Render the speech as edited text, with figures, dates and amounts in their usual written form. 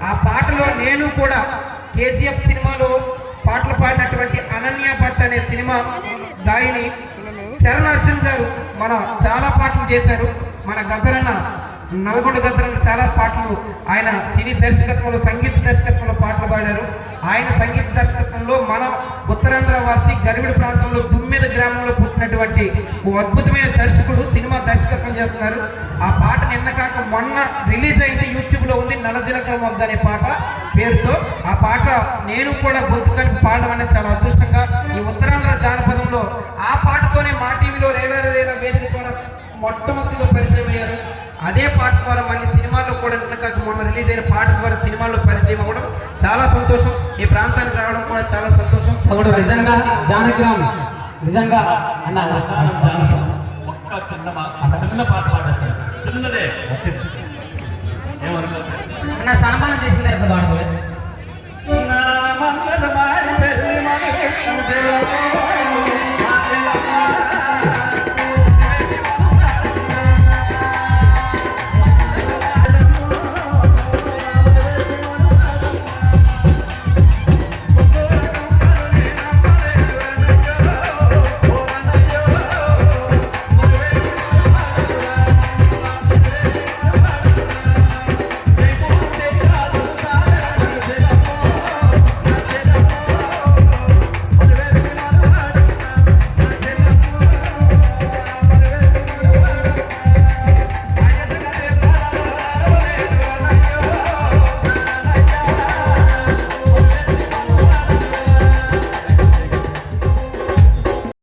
ఆ పాటలో నేను కూడా కేజీఎఫ్ సినిమాలో పాటలు పాడినటువంటి అనన్య భట్ అనే సినిమా గాయని చరణ్ అర్జున్ గారు మన చాలా పాటలు చేశారు. మన గద్దరన్న నల్గొండ గద్దరన్న చాలా పాటలు ఆయన సినీ దర్శకత్వంలో సంగీత దర్శకత్వంలో పాటలు పాడారు. ఆయన సంగీత దర్శకత్వంలో మన ఉత్తరాంధ్ర వాసి గరివిడి ప్రాంతంలో దుమ్మెద గ్రామంలో పుట్టినటువంటి ఓ అద్భుతమైన దర్శకుడు సినిమా దర్శకత్వం చేస్తున్నారు. ఆ పాట నిన్న కాక మొన్న రిలీజ్ అయింది, యూట్యూబ్ లో ఉంది. నలజిలకర మొగ్గ అనే పాట పేరుతో ఆ పాట నేను కూడా గొంతు కలిపి పాడడం అనేది చాలా అదృష్టంగా ఈ ఉత్తరాంధ్ర జానపదంలో ఆ పాటతోనే మా టీవీలో రేలా వేదిక ద్వారా మొట్టమొదటిగా పరిచయం అయ్యారు. అదే పాట ద్వారా మళ్ళీ సినిమాల్లో కూడా నిన్న కాక మొన్న రిలీజ్ అయిన పాట ద్వారా సినిమాల్లో పరిచయం అవ్వడం చాలా సంతోషం. ఈ ప్రాంతానికి రావడం కూడా చాలా సంతోషం. తమ్ముడు నిజంగా జానగ్రామ్ నిజంగా అన్న చిన్న పాట పాడతారు, చిన్నదే అన్న సన్మానం చేసిన ఎంత పాడదు నా మంగళ మారి